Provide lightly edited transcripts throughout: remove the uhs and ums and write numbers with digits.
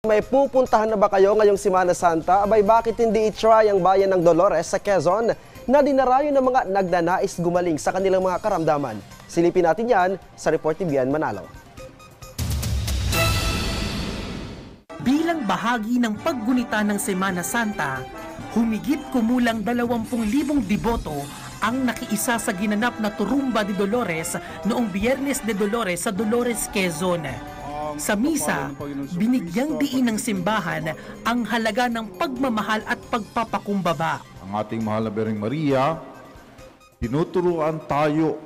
May pupuntahan na ba kayo ngayong Semana Santa? Abay, bakit hindi i-try ang bayan ng Dolores sa Quezon na dinarayo ng mga nagnanais gumaling sa kanilang mga karamdaman? Silipin natin yan sa report ni Bian Manalo. Bilang bahagi ng paggunita ng Semana Santa, humigit kumulang 20,000 deboto ang nakiisa sa ginanap na Turumba de Dolores noong Biyernes de Dolores sa Dolores, Quezon. Sa misa, binigyang diin ng simbahan ang halaga ng pagmamahal at pagpapakumbaba. Ang ating mahal na Birheng Maria, tinuturuan tayo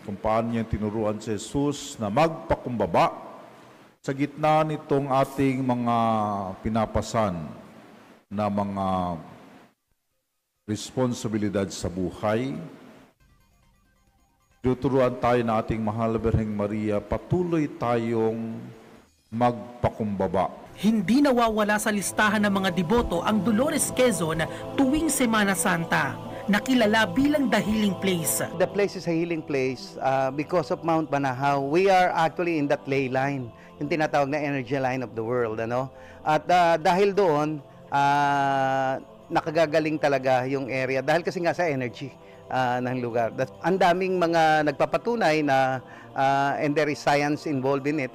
kung paano niya tinuruan si Jesus na magpakumbaba sa gitna nitong ating mga pinapasan na mga responsibilidad sa buhay. Tinuturuan tayo na ating mahal na Birheng Maria, patuloy tayong magpakumbaba. Hindi nawawala sa listahan ng mga deboto ang Dolores, Quezon tuwing Semana Santa, nakilala bilang the healing place. The place is a healing place because of Mount Banahaw. We are actually in that ley line, yung tinatawag na energy line of the world. At dahil doon, nakagagaling talaga yung area dahil kasi nga sa energy ng lugar. Ang daming mga nagpapatunay na and there is science involved in it,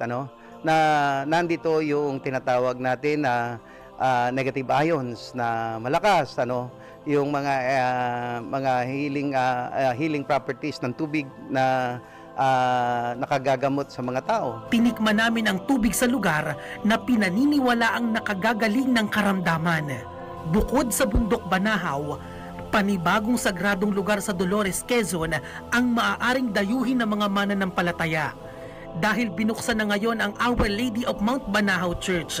na nandito yung tinatawag natin na negative ions na malakas, yung mga healing properties ng tubig na nakagagamot sa mga tao. Tinikman namin ang tubig sa lugar na pinaniniwala ang nakagagaling ng karamdaman. Bukod sa Bundok Banahaw, panibagong sagradong lugar sa Dolores, Quezon ang maaaring dayuhin ng mga mananampalataya. Dahil binuksan na ngayon ang Our Lady of Mount Banahaw Church.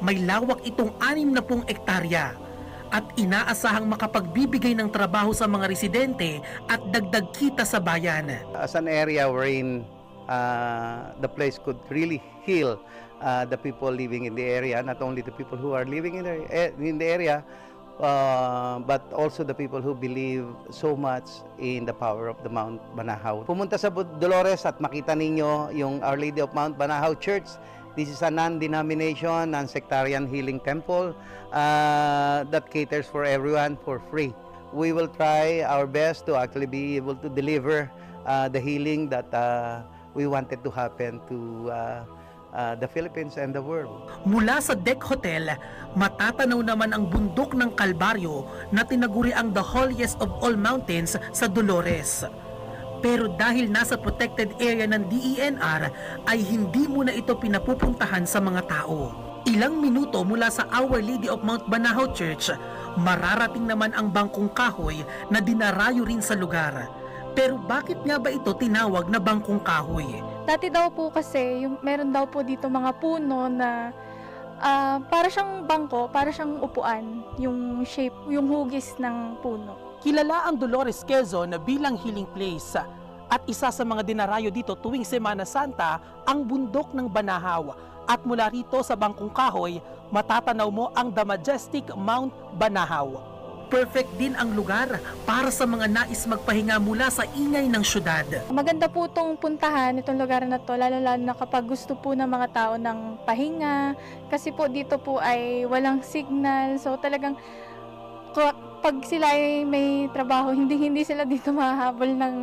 May lawak itong 60 ektarya at inaasahang makapagbibigay ng trabaho sa mga residente at dagdag kita sa bayan. As an area wherein the place could really heal the people living in the area, not only the people who are living in the area, but also the people who believe so much in the power of the Mount Banahaw. Pumunta sa Dolores at makita ninyo yung Our Lady of Mount Banahaw Church. This is a non-denomination, non-sectarian healing temple that caters for everyone for free. We will try our best to actually be able to deliver the healing that we wanted to happen to the Philippines and the world. Mula sa Deck Hotel, matatanaw naman ang bundok ng Kalbaryo na tinaguri ang the holiest of all mountains sa Dolores. Pero dahil nasa protected area ng DENR, ay hindi muna ito pinapupuntahan sa mga tao. Ilang minuto mula sa Our Lady of Mount Banahaw Church, mararating naman ang Bangkong Kahoy na dinarayo rin sa lugar. Pero bakit nga ba ito tinawag na Bangkong Kahoy? Dati daw po kasi, meron daw po dito mga puno na para siyang bangko, para siyang upuan, yung shape, yung hugis ng puno. Kilala ang Dolores, Quezon bilang healing place at isa sa mga dinarayo dito tuwing Semana Santa ang bundok ng Banahaw. At mula rito sa Bangkong Kahoy, matatanaw mo ang the majestic Mount Banahaw. Perfect din ang lugar para sa mga nais magpahinga mula sa ingay ng syudad. Maganda po itong puntahan, itong lugar na to, lalo-lalo na kapag gusto po ng mga tao ng pahinga. Kasi po dito po ay walang signal, so talagang pag sila ay may trabaho, hindi sila dito mahahabol ng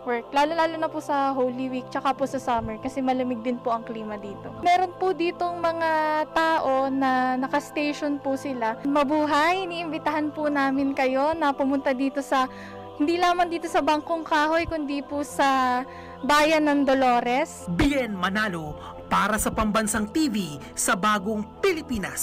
work. Lalo-lalo na po sa Holy Week, tsaka po sa summer, kasi malamig din po ang klima dito. Meron po ditong mga tao na naka-station po sila. Mabuhay, iniimbitahan po namin kayo na pumunta dito sa, hindi lamang dito sa Bangkong Kahoy, kundi po sa bayan ng Dolores. Bien Manalo para sa Pambansang TV sa Bagong Pilipinas.